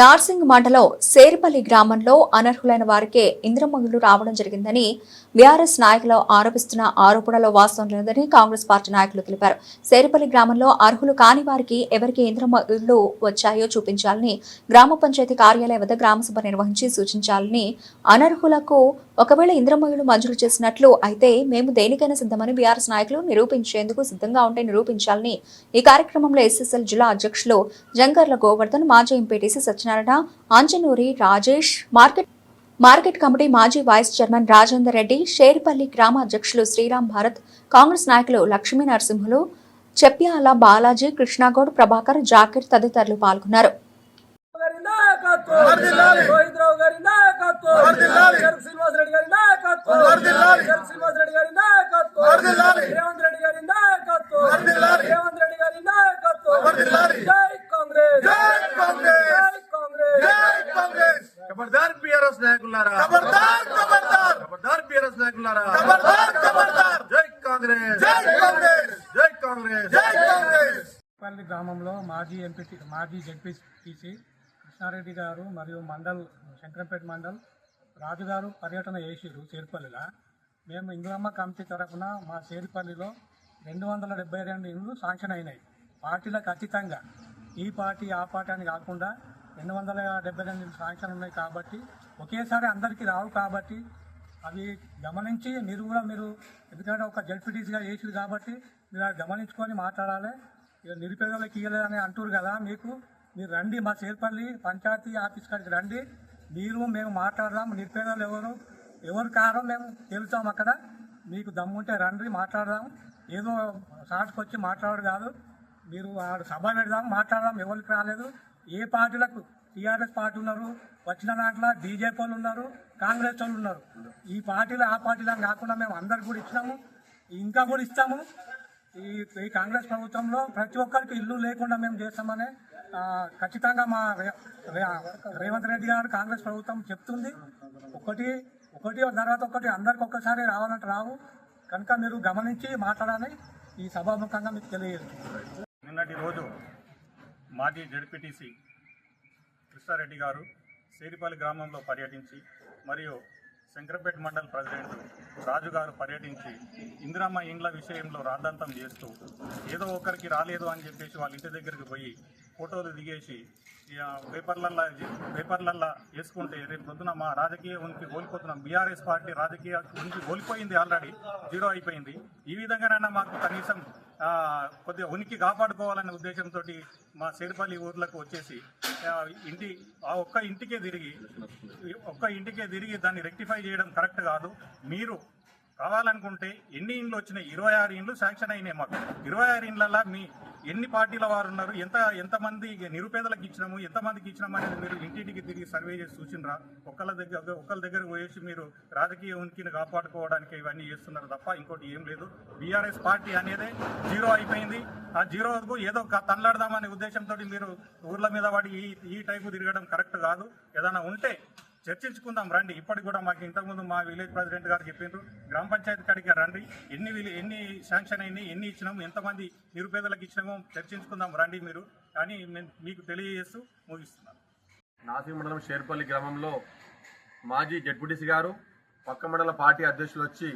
నార్సింగ్ మండలం సేర్పల్లి గ్రామంలో అనర్హులైన వారికే ఇంద్రమగులు రావడం జరిగిందని బీఆర్ఎస్ నాయకులు ఆరోపిస్తున్న ఆరోపణలో వాస్తవం లేదని కాంగ్రెస్ పార్టీ నాయకులు తెలిపారు. సేర్పల్లి గ్రామంలో అర్హులు కాని వారికి ఎవరికి ఇంద్రమగులు వచ్చాయో చూపించాలని గ్రామ పంచాయతీ కార్యాలయం వద్ద గ్రామసభ నిర్వహించి సూచించాలని, అనర్హులకు ఒకవేళ ఇంద్రమగులు మంజూరు చేసినట్లు అయితే మేము దేనికైనా సిద్ధమని బీఆర్ఎస్ నాయకులు నిరూపించేందుకు సిద్ధంగా ఉంటే నిరూపించాలని ఈ కార్యక్రమంలో ఎస్ఎస్ఎల్ జిల్లా అధ్యక్షులు జంగర్ల గోవర్ధన్, మాజీ MPTC Satyanarayana, Anjanuri Rajesh, market committee మాజీ వైస్ చైర్మన్ రాజేందర్ రెడ్డి, షేర్పల్లి గ్రామ అధ్యక్షులు శ్రీరామ్ భారత్, కాంగ్రెస్ నాయకులు లక్ష్మీ నరసింహులు, చెప్యాల బాలాజీ, కృష్ణాగౌడ్, ప్రభాకర్, జాకిర్ తదితరులు పాల్గొన్నారు. खबरदार बीआरएस नायकुलारा, खबरदार खबरदार खबरदार बीआरएस नायकुलारा, खबरदार खबरदार जय कांग्रेस, जय कांग्रेस, जय कांग्रेस, जय कांग्रेस. పల్లి గ్రామంలో మాజీ జెడ్పీటీసీ కృష్ణారెడ్డి గారు మరియు శంకరంపేట మండల్ రాజు గారు పర్యటన చేసిరు చేర్పల్లిలో. మేము ఇంద్రమ్మ కమిటీ తరఫున మా చేర్పల్లిలో 272 ఇండ్లు శాంక్షన్ అయినాయి. పార్టీలకు అతీతంగా ఈ పార్టీ ఆ పార్టీ అని కాకుండా 272 శాంక్షన్ ఉన్నాయి కాబట్టి ఒకేసారి అందరికీ రావు కాబట్టి అవి గమనించి మీరు కూడా ఎందుకంటే ఒక జడ్పీటీసీగా చేసిరు కాబట్టి మీరు అది గమనించుకొని మాట్లాడాలి. ఇక నిరుపేదలకు ఇవ్వలేదని అంటారు కదా, మీరు రండి మా చేర్పల్లి పంచాయతీ ఆఫీస్ కాడికి రండి, మేము మాట్లాడదాం. నిరుపేదలు ఎవరు కారో మేము తెలుస్తాం. అక్కడ మీకు దమ్ముంటే రండి మాట్లాడదాం. ఏదో సాటుకు వచ్చి మాట్లాడరు కాదు, మీరు సభ పెడదాం మాట్లాడదాం. ఎవరికి రాలేదు, ఏ పార్టీలకు టీఆర్ఎస్ పార్టీ ఉన్నారు, వచ్చిన దాంట్లో బీజేపీ వాళ్ళు ఉన్నారు, కాంగ్రెస్ వాళ్ళు ఉన్నారు. ఈ పార్టీలు ఆ పార్టీలను కాకుండా మేము అందరికి కూడా ఇచ్చినాము, ఇంకా కూడా ఇస్తాము. ఈ కాంగ్రెస్ ప్రభుత్వంలో ప్రతి ఒక్కరికి ఇల్లు లేకుండా మేము చేస్తామని ఖచ్చితంగా మా రేవంత్ రెడ్డి గారు కాంగ్రెస్ ప్రభుత్వం చెప్తుంది. ఒకటి తర్వాత ఒకటి అందరికి ఒక్కసారి రావాలంటే రావు కనుక మీరు గమనించి మాట్లాడాలని ఈ సభాముఖంగా మీకు తెలియదు. నిన్నటి రోజు మాజీ జడ్పీటీసీ కృష్ణారెడ్డి గారు సేరిపల్లి గ్రామంలో పర్యటించి మరియు శంకరంపేట మండల్ ప్రెసిడెంట్ రాజు గారు పర్యటించి ఇందిరమ్మ ఇండ్ల విషయంలో రాద్ధాంతం చేస్తూ ఏదో ఒకరికి రాలేదు అని చెప్పేసి వాళ్ళ ఇంటి దగ్గరికి పోయి ఫోటోలు దిగేసి పేపర్లల్లో వేసుకుంటే రేపు పొద్దున మా రాజకీయ ఉనికి కోల్పోతున్నాం. బీఆర్ఎస్ పార్టీ రాజకీయ ఉనికి కోల్పోయింది, ఆల్రెడీ జీరో అయిపోయింది. ఈ విధంగానైనా మాకు కనీసం కొద్దిగా ఉనికి కాపాడుకోవాలనే ఉద్దేశంతో మా సేరిపల్లి ఊర్లకు వచ్చేసి ఒక్క ఇంటికే తిరిగి దాన్ని రెక్టిఫై చేయడం కరెక్ట్ కాదు. మీరు కావాలనుకుంటే ఎన్ని ఇండ్లు వచ్చినాయి, 26 ఇండ్లు శాంక్షన్ అయినాయి. మాకు 26 ఇండ్లలో మీ ఎన్ని పార్టీల వారు ఉన్నారు, ఎంతమంది నిరుపేదలకు ఇచ్చినాము, ఎంతమందికి ఇచ్చినాము అనేది మీరు ఇంటింటికి తిరిగి సర్వే చేసి చూసినరా? ఒకళ్ళ దగ్గర పోయేసి మీరు రాజకీయ ఉనికిని కాపాడుకోవడానికి ఇవన్నీ చేస్తున్నారు తప్ప ఇంకోటి ఏం లేదు. బీఆర్ఎస్ పార్టీ అనేది జీరో అయిపోయింది. ఆ జీరోకు ఏదో తనలాడదామనే ఉద్దేశంతో మీరు ఊర్ల మీద వాడి ఈ టైపు తిరగడం కరెక్ట్ కాదు. ఏదైనా ఉంటే చర్చించుకుందాం రండి. ఇప్పటికి కూడా మాకు ఇంతకుముందు మా విలేజ్ ప్రెసిడెంట్ గారు చెప్పిండ్రు, గ్రామ పంచాయతీ కాడికి రండి, ఎన్ని శాంక్షన్ అయినాయి, ఎన్ని ఇచ్చినాము, ఎంతమంది నిరుపేదలకు ఇచ్చినామో చర్చించుకుందాం రండి మీరు అని మీకు తెలియజేస్తూ ముగిస్తున్నాను. నార్సింగ్ మండలం షేర్పల్లి గ్రామంలో మాజీ జడ్పీటీసీ గారు పక్క మండల పార్టీ అధ్యక్షులు వచ్చి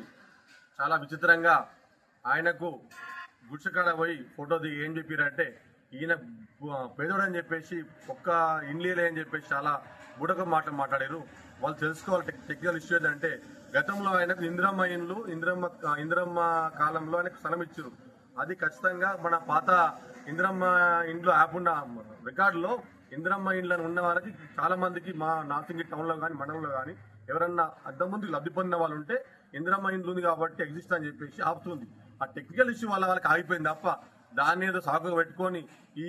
చాలా విచిత్రంగా ఆయనకు గుడ్సకాడ పోయి ఫోటో దిగి ఏం చెప్పారంటే ఈయన పేదోడని చెప్పేసి ఒక్క ఇండ్లీలే అని చెప్పేసి చాలా బుడక మాట్లాడారు. వాళ్ళు తెలుసుకోవాలి టెక్నికల్ ఇష్యూ ఏంటంటే గతంలో ఆయనకు ఇందిరమ్మ కాలంలో ఆయనకు స్థలం ఇచ్చారు. అది ఖచ్చితంగా మన పాత ఇందిరమ్మ ఇండ్లు యాప్ ఉన్న రికార్డులో ఇందిరమ్మ ఇండ్లను ఉన్న వాళ్ళకి చాలా మందికి మా నార్సింగ్ టౌన్లో కానీ మండలంలో కానీ ఎవరన్నా అద్దం ముందు లబ్ధి పొందిన వాళ్ళు ఉంటే ఇందిరమ్మ ఇండ్లు ఉంది కాబట్టి ఎగ్జిస్ట్ అని చెప్పేసి ఆపుతుంది. ఆ టెక్నికల్ ఇష్యూ వాళ్ళకి ఆగిపోయింది తప్ప దాన్ని ఏదో సాకుగా పెట్టుకొని ఈ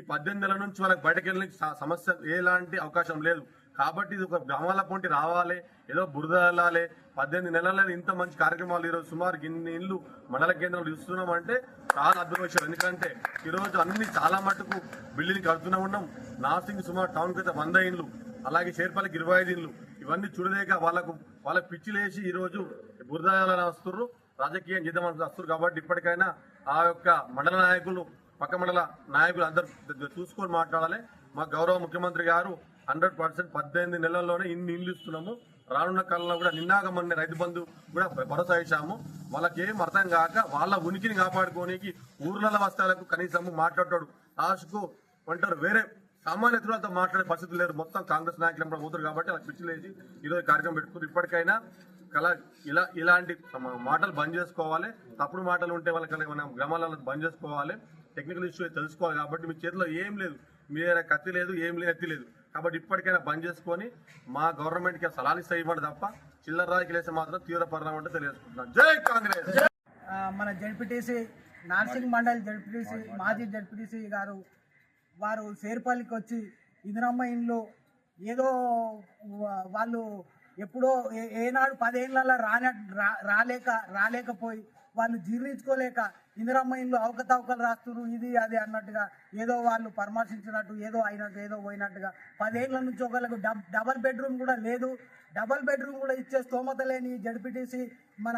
18 నెలల నుంచి వాళ్ళకి బయటకు వెళ్ళిన సమస్య ఎలాంటి అవకాశం లేదు. కాబట్టి ఇది ఒక గ్రామాల పొంటి రావాలి, ఏదో బురద వెళ్ళాలి. 18 నెలల ఇంత మంచి కార్యక్రమాలు ఈరోజు సుమారు ఇన్ని ఇళ్ళు మండల కేంద్రాలు ఇస్తున్నామంటే చాలా అద్భుత విషయం. ఎందుకంటే ఈరోజు అన్ని చాలా మటుకు బిల్డింగ్ కడుతూనే ఉన్నాం. నార్సింగ్ సుమారు టౌన్ కింద 100 ఇండ్లు, అలాగే షేర్పల్లికి 25 ఇండ్లు, ఇవన్నీ చూడలేక వాళ్ళకి పిచ్చిలేసి ఈరోజు బురద వస్తున్నారు, రాజకీయం చేద్దామని వస్తారు. కాబట్టి ఇప్పటికైనా ఆ యొక్క మండల నాయకులు పక్క మండల నాయకులు అందరూ చూసుకొని మాట్లాడాలి. మా గౌరవ ముఖ్యమంత్రి గారు 100% 18 నెలల్లోనే ఇన్ని ఇల్లు ఇస్తున్నాము. రానున్న కాలంలో కూడా నిన్నాక మొన్న రైతు బంధు కూడా భరోసా ఇచ్చాము. వాళ్ళకేం అర్థం కాక వాళ్ళ ఉనికిని కాపాడుకోనికి ఊర్ల వస్తాలకు కనీసం మాట్లాడతాడు ఆశకు అంటారు. వేరే సామాన్యతలతో మాట్లాడే పరిస్థితి లేదు. మొత్తం కాంగ్రెస్ నాయకులు కూడా పోతారు కాబట్టి అలా పిచ్చిలేసి ఈరోజు కార్యక్రమం పెట్టుకుని ఇప్పటికైనా ఇలాంటి మాటలు బంద్ చేసుకోవాలి. తప్పుడు మాటలు ఉంటే వాళ్ళకి మన గ్రామాలలో బంద్ చేసుకోవాలి. టెక్నికల్ ఇష్యూ తెలుసుకోవాలి. కాబట్టి మీ చేతిలో ఏం లేదు, మీ దగ్గర కత్తి లేదు, ఏం లేదు, ఎత్తి లేదు. కాబట్టి ఇప్పటికైనా బంద్ చేసుకొని మా గవర్నమెంట్కి సలహాలు ఇవ్వండి తప్ప చిల్లర రాజకీయాలు మాత్రం తీవ్ర పరిణామం అంటే తెలియజేసుకుంటున్నాం. జై కాంగ్రెస్. మన జడ్పీటీసీ నార్సింగ్ మండల్ జడ్పీటీసీ మాజీ జడ్పీటీసీ గారు వారు సేర్పల్లికి వచ్చి ఇందిరమ్మ ఇండ్లు ఏదో వాళ్ళు ఎప్పుడో ఏనాడు 10 ఏళ్ళ రాలేకపోయి వాళ్ళు జీర్ణించుకోలేక ఇందిరమ్మ ఇండ్లు అవకతవకలు రాస్తున్నారు, ఇది అది అన్నట్టుగా ఏదో వాళ్ళు పరామర్శించినట్టు ఏదో అయినట్టు ఏదో పోయినట్టుగా 10 ఏళ్ళ నుంచి ఒకళ్ళకు డబల్ బెడ్రూమ్ కూడా లేదు. డబల్ బెడ్రూమ్ కూడా ఇచ్చే స్తోమత లేని జడ్పీటీసీ మన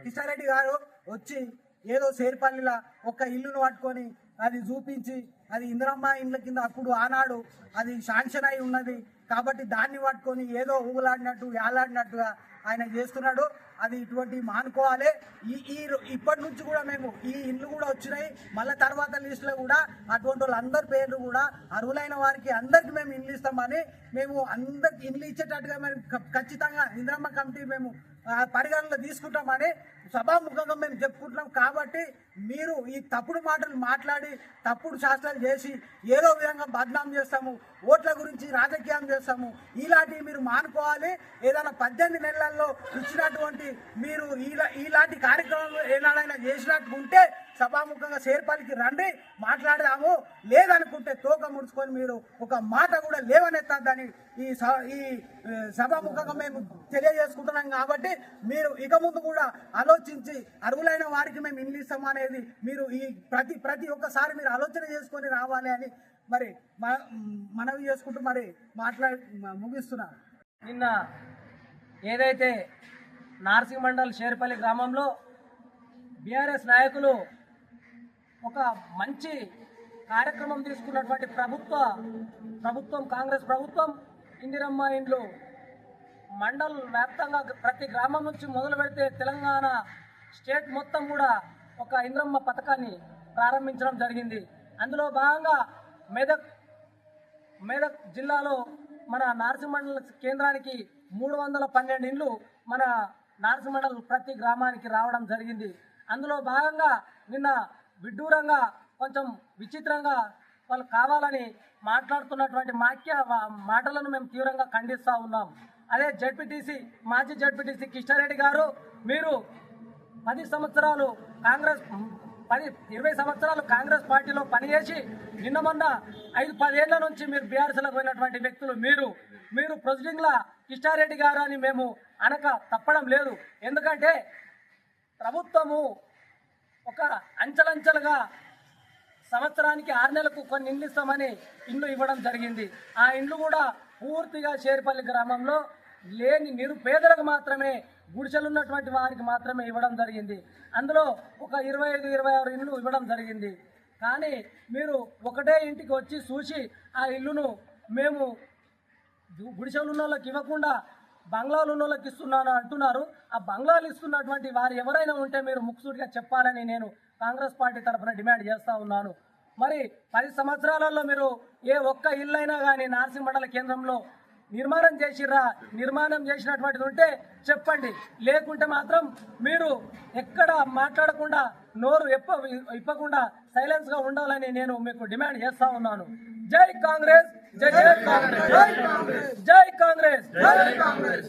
కిషారెడ్డి గారు వచ్చి ఏదో సేర్పల్లిలా ఒక ఇల్లును పట్టుకొని అది చూపించి అది ఇందిరమ్మ ఇండ్ల కింద అప్పుడు ఆనాడు అది శాంక్షన్ అయి ఉన్నది కాబట్టి దాన్ని పట్టుకొని ఏదో ఊగులాడినట్టు యాలాడినట్టుగా ఆయన చేస్తున్నాడు. అది ఇటువంటి మానుకోవాలి. ఇప్పటి నుంచి కూడా మేము ఈ ఇల్లు కూడా వచ్చినాయి. మళ్ళీ తర్వాత లిస్టులో కూడా అటువంటి వాళ్ళందరి పేర్లు కూడా అర్హులైన వారికి అందరికి మేము ఇల్లు ఇస్తామని మేము అందరికి ఇల్లు ఇచ్చేటట్టుగా మేము ఖచ్చితంగా ఇందిరమ్మ కమిటీ మేము పరిగణలో తీసుకుంటామని సభాముఖంగా మేము చెప్పుకుంటున్నాం. కాబట్టి మీరు ఈ తప్పుడు మాటలు మాట్లాడి తప్పుడు శాస్త్రాలు చేసి ఏదో విధంగా బద్నాం చేస్తాము, ఓట్ల గురించి రాజకీయం చేస్తాము, ఇలాంటివి మీరు మానుకోవాలి. ఏదైనా 18 నెలల్లో ఇచ్చినటువంటి మీరు ఇలాంటి కార్యక్రమాలు ఏనాడైనా చేసినట్టు ఉంటే సభాముఖంగా సేర్పల్లికి రండి, మాట్లాడదాము. లేదనుకుంటే తోక ముడుచుకొని మీరు ఒక మాట కూడా లేవనెత్తద్దని ఈ సభాముఖంగా మేము తెలియజేసుకుంటున్నాం. కాబట్టి మీరు ఇక ముందు కూడా ఆలోచించి అర్హులైన వారికి మేము ఇల్లు ఇస్తామనేది మీరు ఈ ప్రతి ఒక్కసారి మీరు ఆలోచన చేసుకొని రావాలి అని మరి మనవి చేసుకుంటూ మరి ముగిస్తున్నారు. నిన్న ఏదైతే నార్సింగ్ మండల్ షేర్పల్లి గ్రామంలో బీఆర్ఎస్ నాయకులు ఒక మంచి కార్యక్రమం తీసుకున్నటువంటి ప్రభుత్వం కాంగ్రెస్ ప్రభుత్వం ఇందిరమ్మ ఇండ్లు మండల్ వ్యాప్తంగా ప్రతి గ్రామం నుంచి మొదలు పెడితే తెలంగాణ స్టేట్ మొత్తం కూడా ఒక ఇందిరమ్మ పథకాన్ని ప్రారంభించడం జరిగింది. అందులో భాగంగా మెదక్ జిల్లాలో మన నార్సింగ్ మండల కేంద్రానికి 312 ఇండ్లు మన నార్సింగ్ మండల్ ప్రతి గ్రామానికి రావడం జరిగింది. అందులో భాగంగా నిన్న విడ్డూరంగా కొంచెం విచిత్రంగా వాళ్ళు కావాలని మాట్లాడుతున్నటువంటి మాటలను మేము తీవ్రంగా ఖండిస్తూ ఉన్నాం. అదే మాజీ జడ్పీటీసీ కిషారెడ్డి గారు మీరు 20 సంవత్సరాలు కాంగ్రెస్ పార్టీలో పనిచేసి నిన్న మొన్న 5-10 ఏళ్ల నుంచి మీరు బీఆర్ఎస్లకు పోయినటువంటి వ్యక్తులు మీరు ప్రొసీడింగ్లా కిషారెడ్డి గారు అని మేము అనక తప్పడం లేదు. ఎందుకంటే ప్రభుత్వము ఒక అంచెలంచెలుగా సంవత్సరానికి 6 నెలలకు కొన్ని ఇండ్లు ఇస్తామని ఇండ్లు ఇవ్వడం జరిగింది. ఆ ఇండ్లు కూడా పూర్తిగా షేర్పల్లి గ్రామంలో లేని నిరుపేదలకు మాత్రమే, గుడిసెలున్నటువంటి వారికి మాత్రమే ఇవ్వడం జరిగింది. అందులో ఒక 25-26 ఇండ్లు ఇవ్వడం జరిగింది. కానీ మీరు ఒకటే ఇంటికి వచ్చి చూసి ఆ ఇల్లును మేము గుడిసెలు ఉన్న వాళ్ళకి ఇవ్వకుండా బంగ్లాలు ఉన్న వాళ్ళకి ఇస్తున్నాను అంటున్నారు. ఆ బంగ్లాలు ఇస్తున్నటువంటి వారు ఎవరైనా ఉంటే మీరు ముక్సూటిగా చెప్పాలని నేను కాంగ్రెస్ పార్టీ తరఫున డిమాండ్ చేస్తూ ఉన్నాను. మరి 10 సంవత్సరాలలో మీరు ఏ ఒక్క ఇల్లైనా కానీ నార్సింగ్ మండల కేంద్రంలో నిర్మాణం చేసినటువంటిది ఉంటే చెప్పండి. లేకుంటే మాత్రం మీరు ఎక్కడ మాట్లాడకుండా నోరు ఇప్పకుండా సైలెన్స్గా ఉండాలని నేను మీకు డిమాండ్ చేస్తూ ఉన్నాను. జై కాంగ్రెస్, జై కాంగ్రెస్, జై కాంగ్రెస్, జై కాంగ్రెస్.